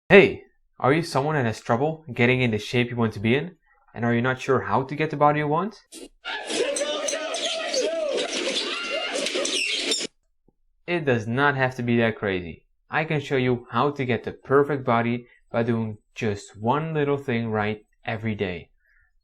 Hey, are you someone that has trouble getting in the shape you want to be in? And are you not sure how to get the body you want? It does not have to be that crazy. I can show you how to get the perfect body by doing just one little thing right every day.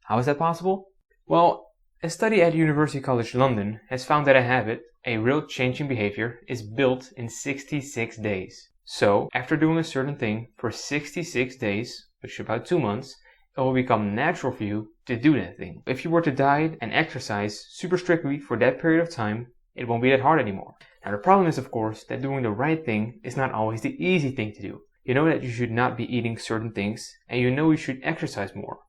How is that possible? Well, a study at University College London has found that a habit, a real change in behavior, is built in 66 days. So, after doing a certain thing for 66 days, which is about 2 months, it will become natural for you to do that thing. If you were to diet and exercise super strictly for that period of time, it won't be that hard anymore. Now the problem is, of course, that doing the right thing is not always the easy thing to do. You know that you should not be eating certain things, and you know you should exercise more.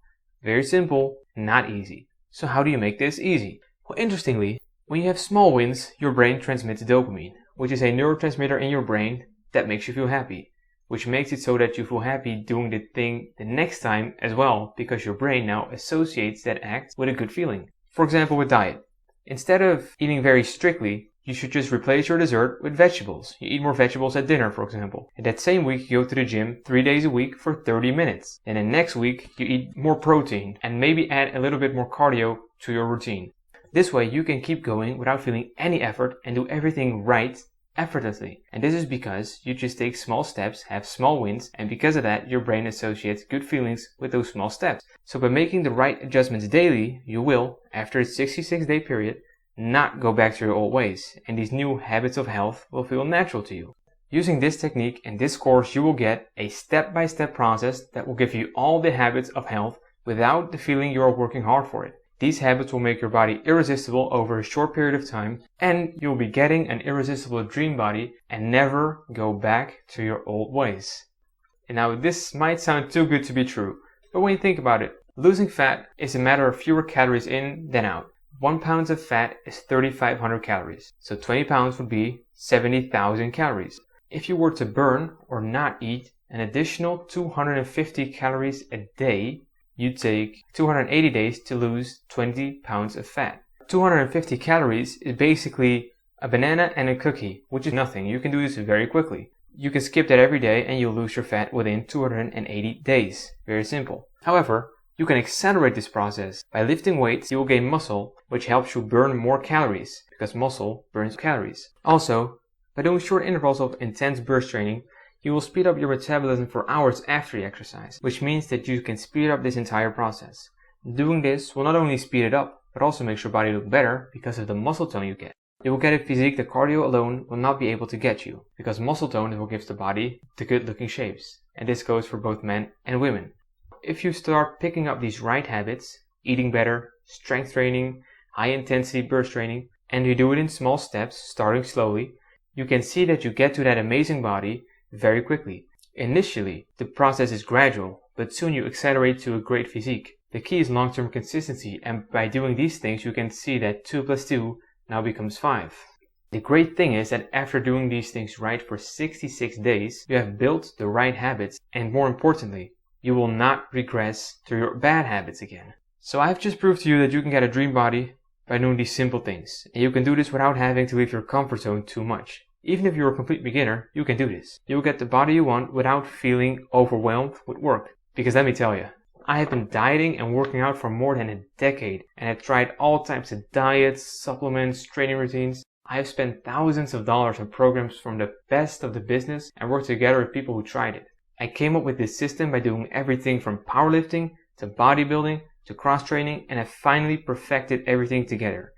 Very simple, not easy. So how do you make this easy? Well, interestingly, when you have small wins, your brain transmits dopamine, which is a neurotransmitter in your brain that makes you feel happy, which makes it so that you feel happy doing the thing the next time as well, because your brain now associates that act with a good feeling. For example, with diet. Instead of eating very strictly, you should just replace your dessert with vegetables. You eat more vegetables at dinner, for example. And that same week, you go to the gym 3 days a week for 30 minutes. And then next week, you eat more protein and maybe add a little bit more cardio to your routine. This way, you can keep going without feeling any effort and do everything right effortlessly. And this is because you just take small steps, have small wins, and because of that, your brain associates good feelings with those small steps. So by making the right adjustments daily, you will, after a 66-day period, not go back to your old ways, and these new habits of health will feel natural to you. Using this technique in this course, you will get a step-by-step process that will give you all the habits of health without the feeling you are working hard for it. These habits will make your body irresistible over a short period of time, and you'll be getting an irresistible dream body and never go back to your old ways. And now this might sound too good to be true, but when you think about it, losing fat is a matter of fewer calories in than out. 1 pound of fat is 3,500 calories, so 20 pounds would be 70,000 calories. If you were to burn or not eat an additional 250 calories a day, you'd take 280 days to lose 20 pounds of fat. 250 calories is basically a banana and a cookie, which is nothing. You can do this very quickly. You can skip that every day and you'll lose your fat within 280 days. Very simple. However, you can accelerate this process. By lifting weights, you will gain muscle, which helps you burn more calories, because muscle burns calories. Also, by doing short intervals of intense burst training, you will speed up your metabolism for hours after the exercise, which means that you can speed up this entire process. Doing this will not only speed it up, but also makes your body look better because of the muscle tone you get. You will get a physique that cardio alone will not be able to get you, because muscle tone is what gives the body the good looking shapes. And this goes for both men and women. If you start picking up these right habits, eating better, strength training, high intensity burst training, and you do it in small steps, starting slowly, you can see that you get to that amazing body very quickly. Initially, the process is gradual, but soon you accelerate to a great physique. The key is long-term consistency, and by doing these things, you can see that 2 plus 2 now becomes 5. The great thing is that after doing these things right for 66 days, you have built the right habits, and more importantly, you will not regress to your bad habits again. So I've just proved to you that you can get a dream body by doing these simple things, and you can do this without having to leave your comfort zone too much. Even if you're a complete beginner, you can do this. You'll get the body you want without feeling overwhelmed with work. Because let me tell you, I have been dieting and working out for more than a decade, and have tried all types of diets, supplements, training routines. I have spent thousands of dollars on programs from the best of the business and worked together with people who tried it. I came up with this system by doing everything from powerlifting to bodybuilding to cross-training, and have finally perfected everything together.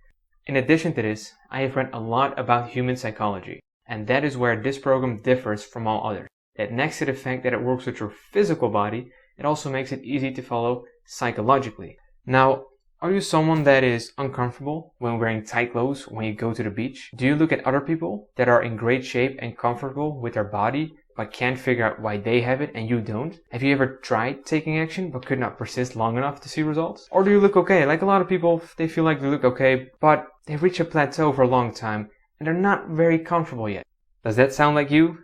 In addition to this, I have read a lot about human psychology. And that is where this program differs from all others. That next to the fact that it works with your physical body, it also makes it easy to follow psychologically. Now, are you someone that is uncomfortable when wearing tight clothes when you go to the beach? Do you look at other people that are in great shape and comfortable with their body but can't figure out why they have it and you don't? Have you ever tried taking action but could not persist long enough to see results? Or do you look okay? Like a lot of people, they feel like they look okay, but they've reached a plateau for a long time and they're not very comfortable yet. Does that sound like you?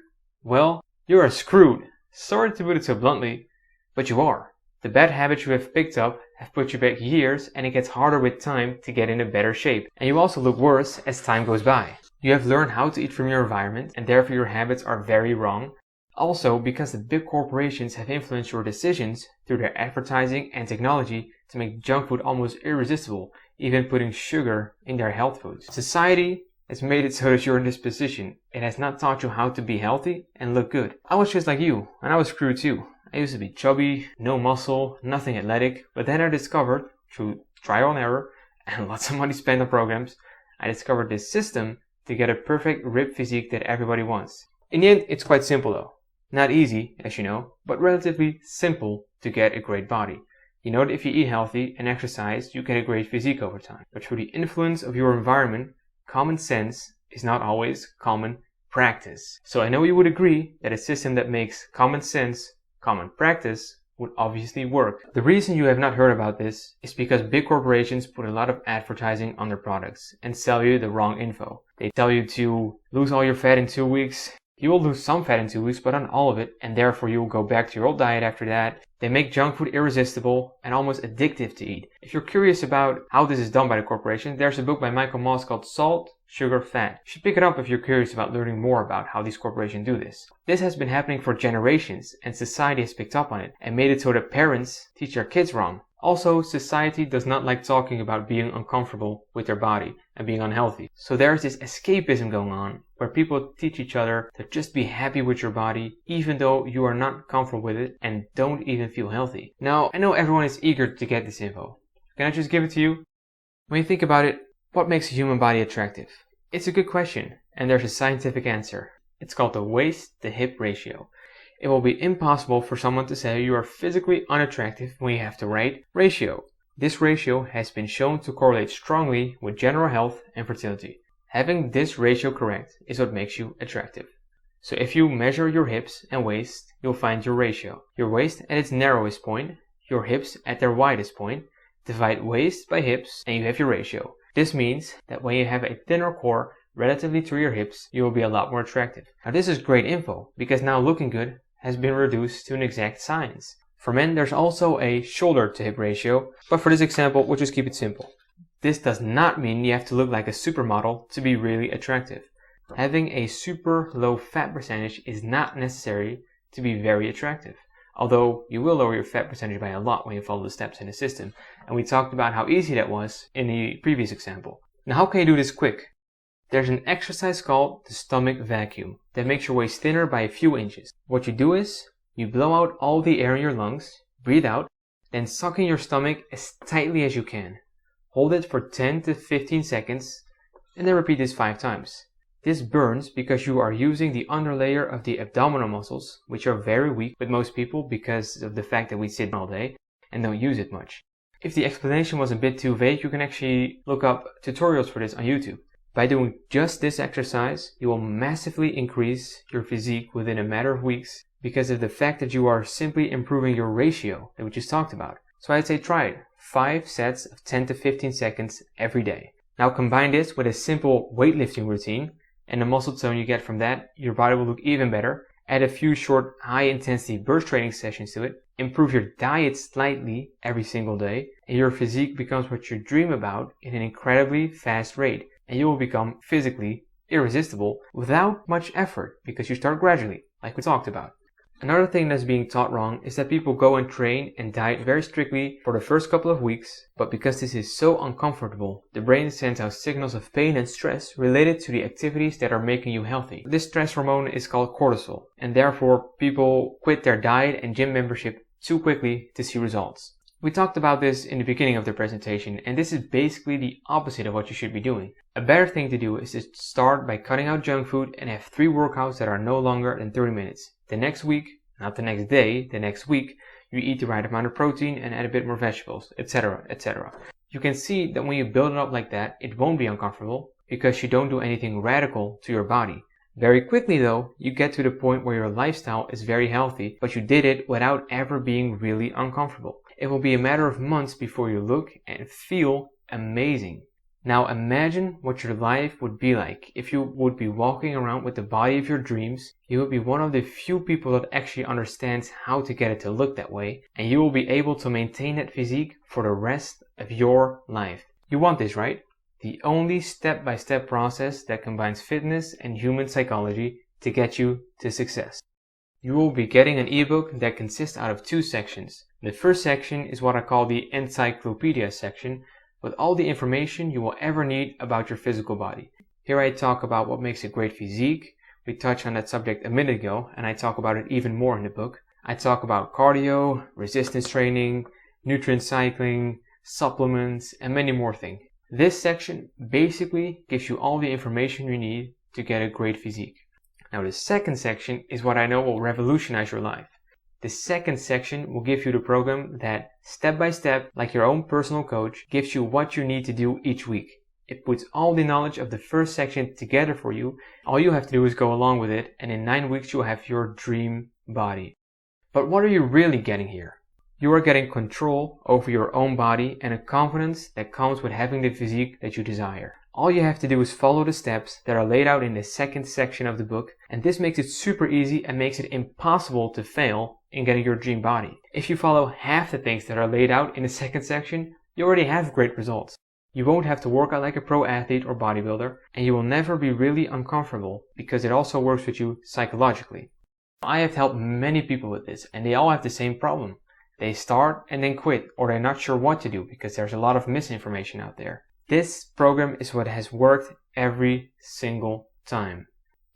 Well, you are screwed. Sorry to put it so bluntly, but you are. The bad habits you have picked up have put you back years, and it gets harder with time to get in a better shape. And you also look worse as time goes by. You have learned how to eat from your environment, and therefore your habits are very wrong. Also, because the big corporations have influenced your decisions through their advertising and technology to make junk food almost irresistible, even putting sugar in their health foods. Society has made it so that you're in this position. It has not taught you how to be healthy and look good. I was just like you, and I was screwed too. I used to be chubby, no muscle, nothing athletic, but then I discovered, through trial and error, and lots of money spent on programs, I discovered this system to get a perfect ripped physique that everybody wants. In the end, it's quite simple though. Not easy, as you know, but relatively simple to get a great body. You know that if you eat healthy and exercise, you get a great physique over time. But through the influence of your environment, common sense is not always common practice. So I know you would agree that a system that makes common sense common practice would obviously work. The reason you have not heard about this is because big corporations put a lot of advertising on their products and sell you the wrong info. They tell you to lose all your fat in 2 weeks. You will lose some fat in 2 weeks, but not all of it, and therefore you will go back to your old diet after that. They make junk food irresistible and almost addictive to eat. If you're curious about how this is done by the corporation, there's a book by Michael Moss called Salt, Sugar, Fat. You should pick it up if you're curious about learning more about how these corporations do this. This has been happening for generations, and society has picked up on it and made it so that parents teach their kids wrong. Also, society does not like talking about being uncomfortable with their body and being unhealthy. So there's this escapism going on where people teach each other to just be happy with your body even though you are not comfortable with it and don't even feel healthy. Now, I know everyone is eager to get this info. Can I just give it to you? When you think about it, what makes a human body attractive? It's a good question, and there's a scientific answer. It's called the waist-to-hip ratio. It will be impossible for someone to say you are physically unattractive when you have the right ratio. This ratio has been shown to correlate strongly with general health and fertility. Having this ratio correct is what makes you attractive. So if you measure your hips and waist, you'll find your ratio. Your waist at its narrowest point, your hips at their widest point, divide waist by hips, and you have your ratio. This means that when you have a thinner core relatively to your hips, you will be a lot more attractive. Now this is great info, because now looking good has been reduced to an exact science. For men, there's also a shoulder to hip ratio, but for this example, we'll just keep it simple. This does not mean you have to look like a supermodel to be really attractive. Having a super low fat percentage is not necessary to be very attractive. Although you will lower your fat percentage by a lot when you follow the steps in the system, and we talked about how easy that was in the previous example. Now how can you do this quick? There's an exercise called the stomach vacuum that makes your waist thinner by a few inches. What you do is, you blow out all the air in your lungs, breathe out, then suck in your stomach as tightly as you can. Hold it for 10 to 15 seconds, and then repeat this 5 times. This burns because you are using the underlayer of the abdominal muscles, which are very weak with most people because of the fact that we sit all day and don't use it much. If the explanation was a bit too vague, you can actually look up tutorials for this on YouTube. By doing just this exercise, you will massively increase your physique within a matter of weeks because of the fact that you are simply improving your ratio that we just talked about. So I'd say try it. 5 sets of 10 to 15 seconds every day. Now combine this with a simple weightlifting routine, and the muscle tone you get from that, your body will look even better. Add a few short high-intensity burst training sessions to it. Improve your diet slightly every single day, and your physique becomes what you dream about in an incredibly fast rate. And you will become physically irresistible without much effort because you start gradually, like we talked about. Another thing that's being taught wrong is that people go and train and diet very strictly for the first couple of weeks, but because this is so uncomfortable, the brain sends out signals of pain and stress related to the activities that are making you healthy. This stress hormone is called cortisol, and therefore people quit their diet and gym membership too quickly to see results. We talked about this in the beginning of the presentation, and this is basically the opposite of what you should be doing. A better thing to do is to start by cutting out junk food and have 3 workouts that are no longer than 30 minutes. The next week, not the next day, the next week, you eat the right amount of protein and add a bit more vegetables, etc., etc. You can see that when you build it up like that, it won't be uncomfortable because you don't do anything radical to your body. Very quickly though, you get to the point where your lifestyle is very healthy, but you did it without ever being really uncomfortable. It will be a matter of months before you look and feel amazing. Now imagine what your life would be like if you would be walking around with the body of your dreams. You would be one of the few people that actually understands how to get it to look that way, and you will be able to maintain that physique for the rest of your life. You want this, right? The only step-by-step process that combines fitness and human psychology to get you to success. You will be getting an ebook that consists out of 2 sections. The first section is what I call the encyclopedia section, with all the information you will ever need about your physical body. Here I talk about what makes a great physique. We touched on that subject a minute ago, and I talk about it even more in the book. I talk about cardio, resistance training, nutrient cycling, supplements, and many more things. This section basically gives you all the information you need to get a great physique. Now the second section is what I know will revolutionize your life. The second section will give you the program that step by step, like your own personal coach, gives you what you need to do each week. It puts all the knowledge of the first section together for you. All you have to do is go along with it, and in 9 weeks you'll have your dream body. But what are you really getting here? You are getting control over your own body and a confidence that comes with having the physique that you desire. All you have to do is follow the steps that are laid out in the second section of the book, and this makes it super easy and makes it impossible to fail in getting your dream body. If you follow half the things that are laid out in the second section, you already have great results. You won't have to work out like a pro athlete or bodybuilder, and you will never be really uncomfortable because it also works with you psychologically. I have helped many people with this, and they all have the same problem. They start and then quit, or they're not sure what to do because there's a lot of misinformation out there. This program is what has worked every single time.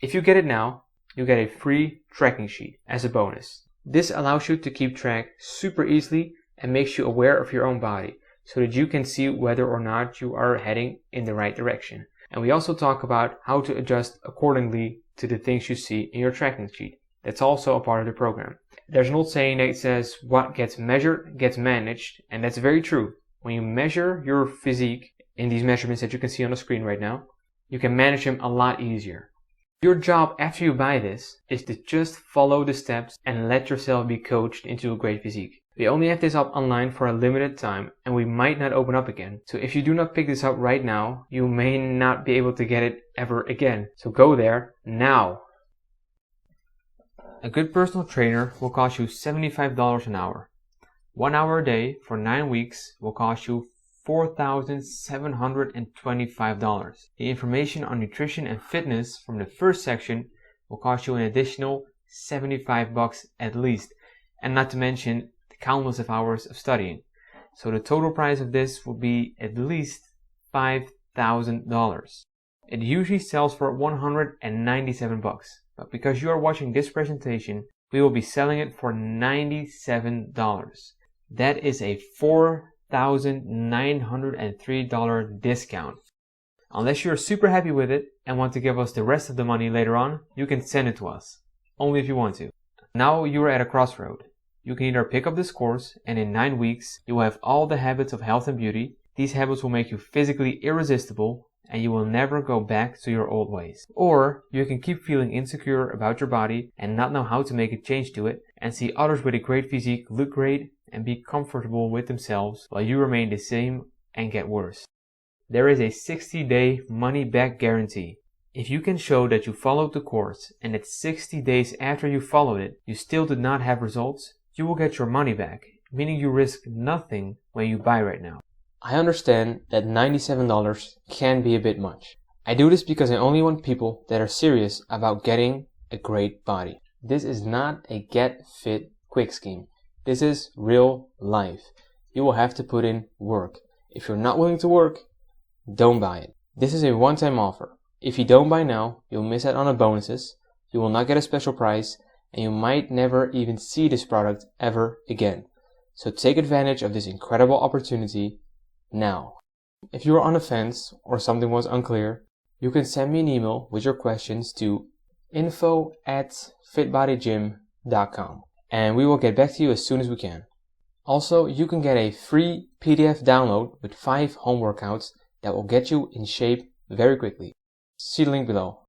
If you get it now, you get a free tracking sheet as a bonus. This allows you to keep track super easily and makes you aware of your own body so that you can see whether or not you are heading in the right direction. And we also talk about how to adjust accordingly to the things you see in your tracking sheet. That's also a part of the program. There's an old saying that says what gets measured gets managed, and that's very true. When you measure your physique in these measurements that you can see on the screen right now, you can manage them a lot easier. Your job after you buy this is to just follow the steps and let yourself be coached into a great physique. We only have this up online for a limited time, and we might not open up again. So if you do not pick this up right now, you may not be able to get it ever again. So go there now. A good personal trainer will cost you $75 an hour. 1 hour a day for 9 weeks will cost you $4,725. The information on nutrition and fitness from the first section will cost you an additional $75 at least, and not to mention the countless of hours of studying. So the total price of this will be at least $5,000. It usually sells for $197, but because you are watching this presentation, we will be selling it for $97. That is a $4,903 discount. Unless you're super happy with it and want to give us the rest of the money later on, you can send it to us. Only if you want to. Now you are at a crossroad. You can either pick up this course, and in 9 weeks, you will have all the habits of health and beauty. These habits will make you physically irresistible, and you will never go back to your old ways. Or you can keep feeling insecure about your body and not know how to make a change to it, and see others with a great physique look great and be comfortable with themselves while you remain the same and get worse. There is a 60-day money-back guarantee. If you can show that you followed the course and that 60 days after you followed it, you still did not have results, you will get your money back, meaning you risk nothing when you buy right now. I understand that $97 can be a bit much. I do this because I only want people that are serious about getting a great body. This is not a get fit quick scheme. This is real life. You will have to put in work. If you're not willing to work, don't buy it. This is a one-time offer. If you don't buy now, you'll miss out on the bonuses, you will not get a special price, and you might never even see this product ever again. So take advantage of this incredible opportunity now. If you are on the fence or something was unclear, you can send me an email with your questions to info@fitbodygym.com, and we will get back to you as soon as we can. Also, you can get a free PDF download with 5 home workouts that will get you in shape very quickly. See the link below.